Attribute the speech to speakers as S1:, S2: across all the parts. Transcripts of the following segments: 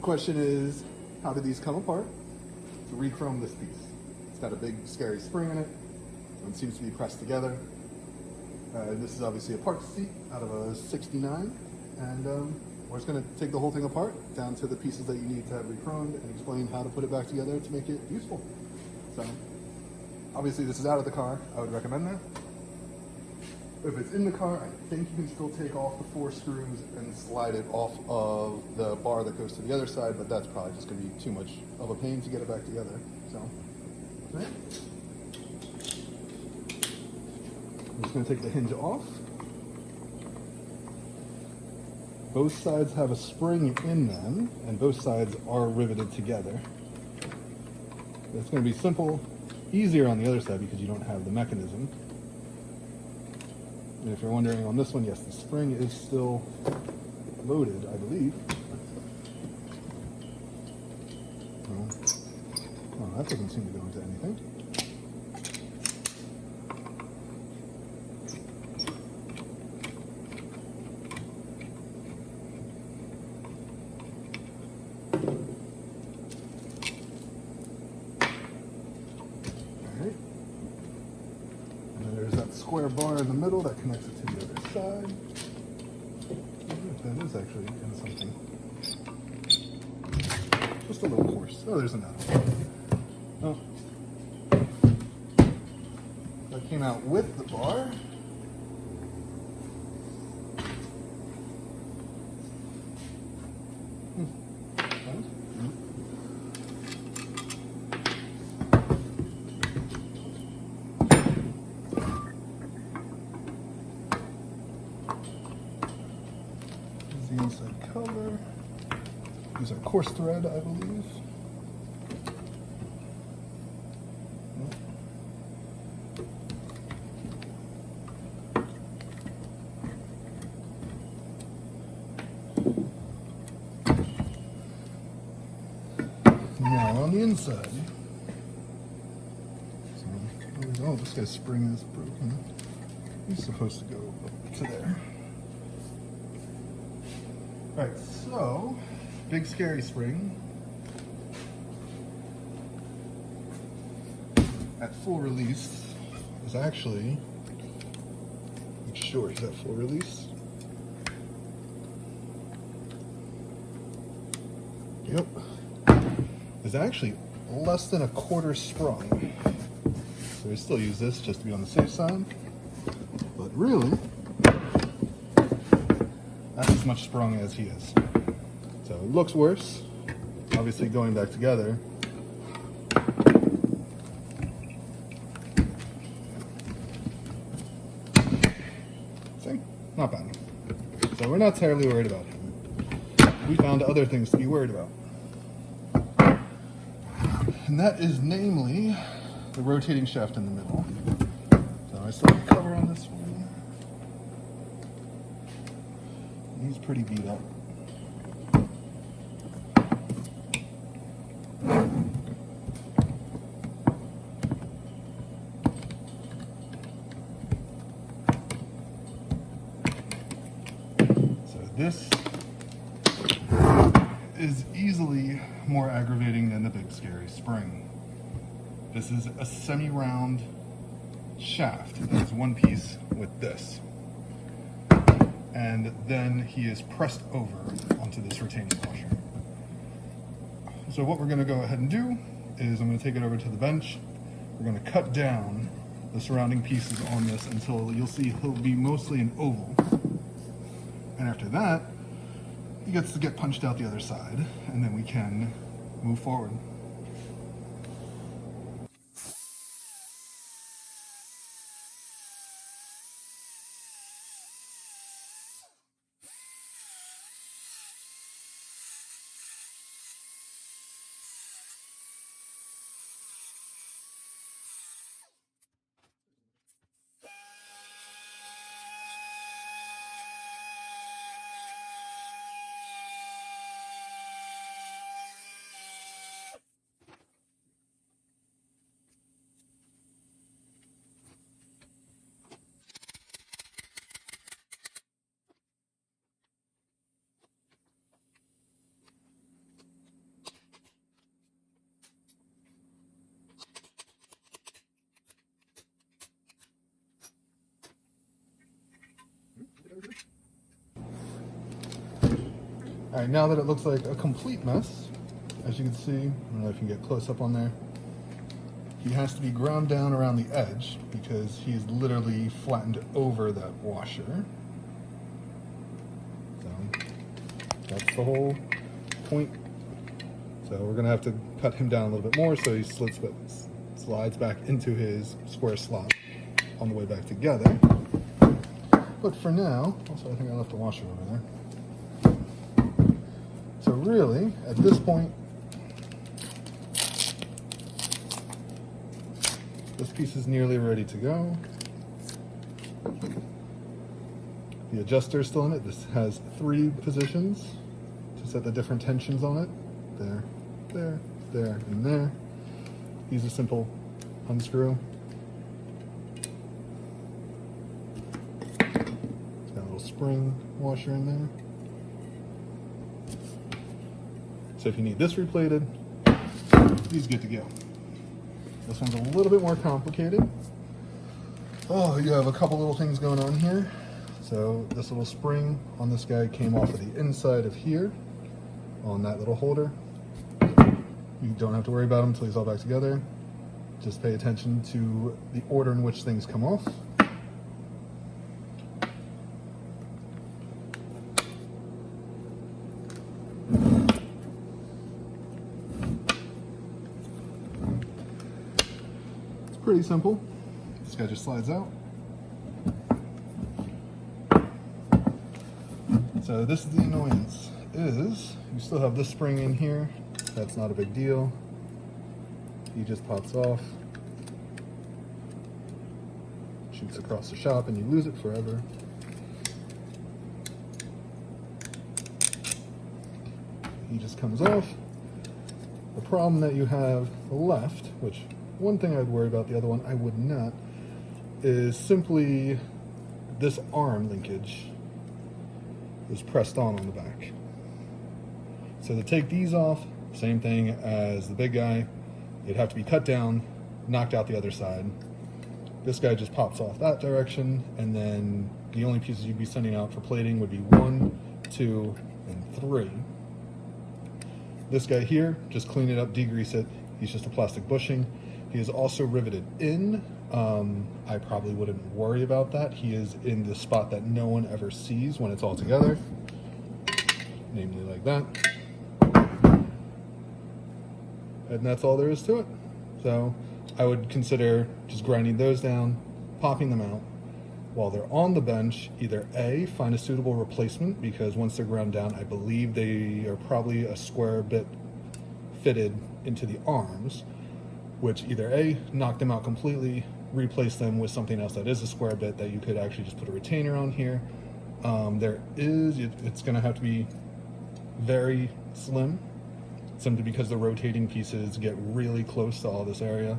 S1: question is, how did these come apart? To re-chrome this piece. It's got a big scary spring in it, and it seems to be pressed together. This is obviously a parts seat out of a 69, and we're just going to take the whole thing apart down to the pieces that you need to have re-chromed and explain how to put it back together to make it useful. So obviously this is out of the car. I would recommend that. If it's in the car, I think you can still take off the 4 screws and slide it off of the bar that goes to the other side, but that's probably just going to be too much of a pain to get it back together. So, okay. I'm just going to take the hinge off. Both sides have a spring in them, and both sides are riveted together. It's going to be simple, easier on the other side because you don't have the mechanism. And if you're wondering on this one, yes, the spring is still loaded, I believe. Oh, that doesn't seem to go into anything. Square bar in the middle that connects it to the other side. That is actually in something. Just a little coarse. Oh, there's another one. Oh. That came out with the bar. The inside cover. These are coarse thread, I believe. Now on the inside. Oh, this guy's spring is broken. He's supposed to go up to there. Right, so, big scary spring. At full release is actually, make sure he's at full release. Yep. Is actually less than a quarter sprung. So we still use this just to be on the safe side. But really, that's as much sprung as he is. So it looks worse. Obviously going back together. See? Not bad. So we're not terribly worried about him. We found other things to be worried about. And that is namely the rotating shaft in the middle. So I still have the cover on this one. He's pretty beat up. So this is easily more aggravating than the big scary spring. This is a semi-round shaft that is one piece with this. And then he is pressed over onto this retaining washer. So what we're going to go ahead and do is I'm going to take it over to the bench. We're going to cut down the surrounding pieces on this until you'll see he'll be mostly an oval. And after that, he gets to get punched out the other side, and then we can move forward. All right, now that it looks like a complete mess, as you can see, I don't know if you can get close up on there, he has to be ground down around the edge because he's literally flattened over that washer. So that's the whole point. So we're gonna have to cut him down a little bit more so he slides back into his square slot on the way back together. But for now, also I think I left the washer over there. So really, at this point, this piece is nearly ready to go. The adjuster is still in it. This has 3 positions to set the different tensions on it. There, there, there, and there. Use a simple unscrew. It's got a little spring washer in there. So if you need this replated, he's good to go. This one's a little bit more complicated. Oh, you have a couple little things going on here. So this little spring on this guy came off of the inside of here on that little holder. You don't have to worry about him until he's all back together. Just pay attention to the order in which things come off. Pretty simple. This guy just slides out. So this is the annoyance, is you still have this spring in here. That's not a big deal. He just pops off, shoots across the shop, and you lose it forever. He just comes off. The problem that you have left, which one thing I'd worry about, the other one I would not, is simply this arm linkage is pressed on the back. So to take these off, same thing as the big guy, it'd have to be cut down, knocked out the other side. This guy just pops off that direction, and then the only pieces you'd be sending out for plating would be 1, 2, and 3. This guy here, just clean it up, degrease it. He's just a plastic bushing. He is also riveted in. I probably wouldn't worry about that. He is in the spot that no one ever sees when it's all together, namely like that. And that's all there is to it. So I would consider just grinding those down, popping them out. While they're on the bench, either A, find a suitable replacement, because once they're ground down, I believe they are probably a square bit fitted into the arms, which either A, knock them out completely, replace them with something else that is a square bit that you could actually just put a retainer on here. It's gonna have to be very slim, simply because the rotating pieces get really close to all this area.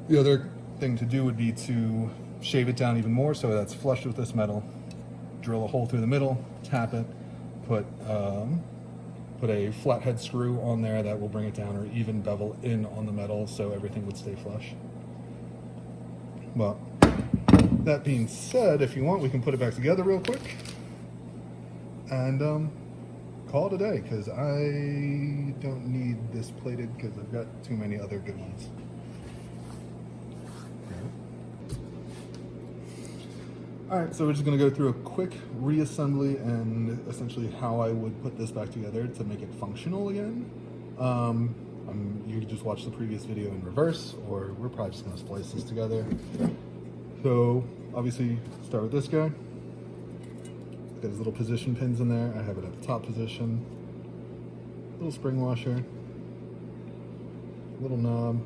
S1: The other thing to do would be to shave it down even more so that's flush with this metal. Drill a hole through the middle, tap it, put a flathead screw on there that will bring it down, or even bevel in on the metal so everything would stay flush. Well, that being said, if you want, we can put it back together real quick and call it a day, because I don't need this plated because I've got too many other good ones. Alright, so we're just going to go through a quick reassembly and essentially how I would put this back together to make it functional again. You can just watch the previous video in reverse, or we're probably just going to splice this together. So, obviously, start with this guy. Got his little position pins in there. I have it at the top position. Little spring washer. Little knob.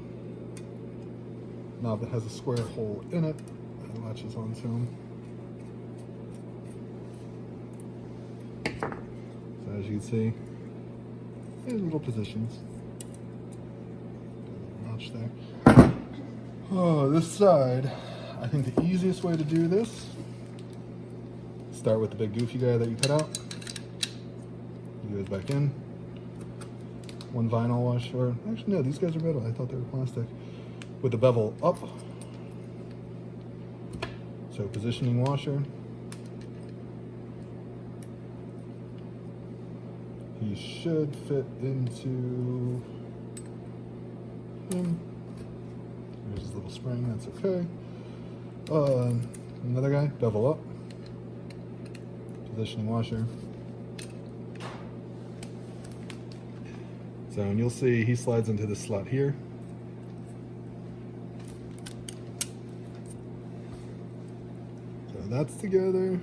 S1: Knob that has a square hole in it that latches onto him. So as you can see, there's little positions. Notch there. Oh, this side, I think the easiest way to do this, start with the big goofy guy that you cut out. He goes back in. One vinyl wash, or actually no, these guys are metal. I thought they were plastic. With the bevel up. So positioning washer. he should fit into him. There's his little spring, that's okay. Another guy, bevel up. Positioning washer. So, and you'll see he slides into this slot here. So that's together. And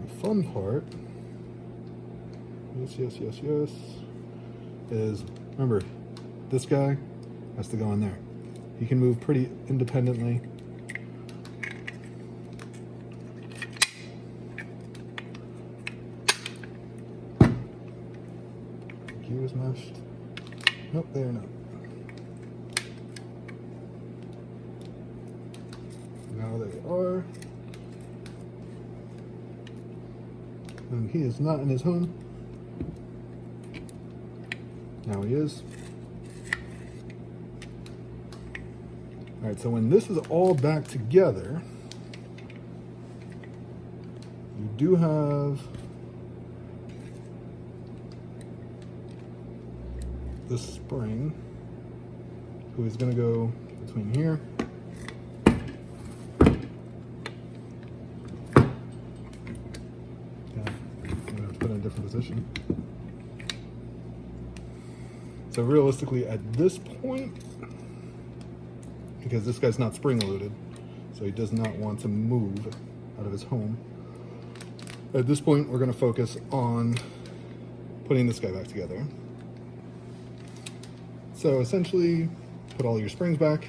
S1: the fun part, yes, is, remember, this guy has to go in there. He can move pretty independently. He was meshed. Nope, they're not. Now they are. And he is not in his home. Now he is. All right, so when this is all back together, you do have this spring, who is going to go between here and I'm going to put it in a different position. So realistically, at this point, because this guy's not spring loaded, so he does not want to move out of his home. At this point, we're going to focus on putting this guy back together. So essentially, put all your springs back.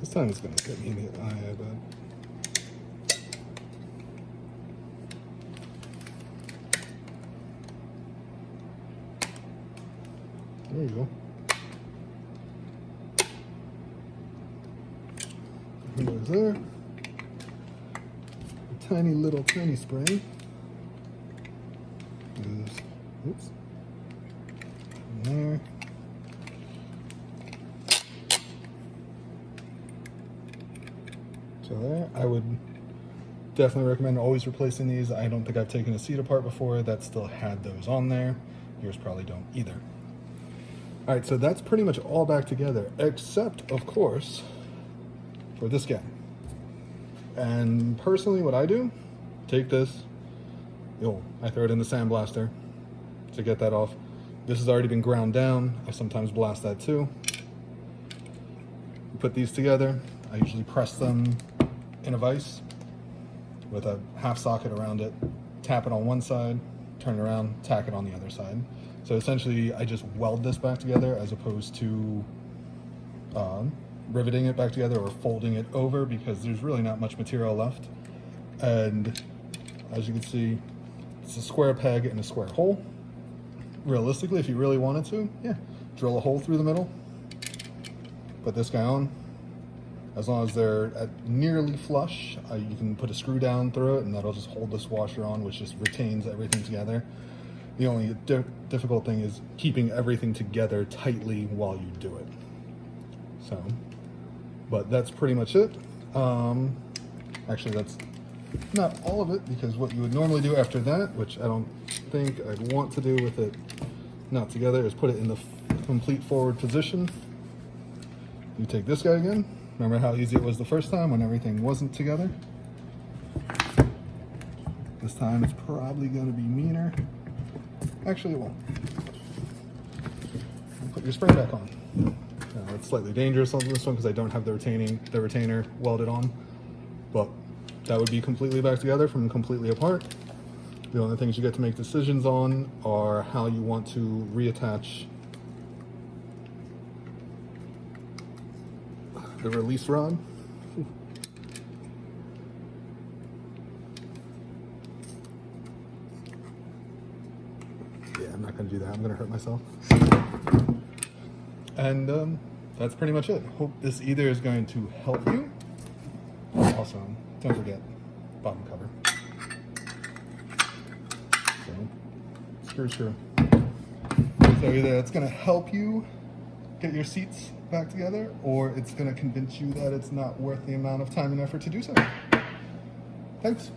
S1: This time it's going to hit me in the eye, I bet. There you go. And there's there. A tiny little tiny spring. Oops. And there. So there. I would definitely recommend always replacing these. I don't think I've taken a seat apart before that still had those on there. Yours probably don't either. All right, so that's pretty much all back together, except, of course, for this guy. And personally, what I do, take this, I throw it in the sandblaster to get that off. This has already been ground down. I sometimes blast that too. Put these together. I usually press them in a vise with a half socket around it, tap it on one side, turn it around, tack it on the other side. So essentially, I just weld this back together as opposed to riveting it back together or folding it over, because there's really not much material left. And as you can see, it's a square peg and a square hole. Realistically, if you really wanted to, drill a hole through the middle, put this guy on. As long as they're at nearly flush, you can put a screw down through it, and that'll just hold this washer on, which just retains everything together. The only difficult thing is keeping everything together tightly while you do it. So, but that's pretty much it. Actually, that's not all of it, because what you would normally do after that, which I don't think I'd want to do with it not together, is put it in the complete forward position. You take this guy again. Remember how easy it was the first time when everything wasn't together? This time it's probably going to be meaner. Actually, it won't. Put your spring back on. It's slightly dangerous on this one because I don't have the retainer welded on, but that would be completely back together from completely apart. The only things you get to make decisions on are how you want to reattach the release rod. Yeah, I'm not going to do that. I'm going to hurt myself. And that's pretty much it. Hope this either is going to help you. Also, don't forget bottom cover. So, screw. So either it's going to help you get your seats back together, or it's going to convince you that it's not worth the amount of time and effort to do so. Thanks.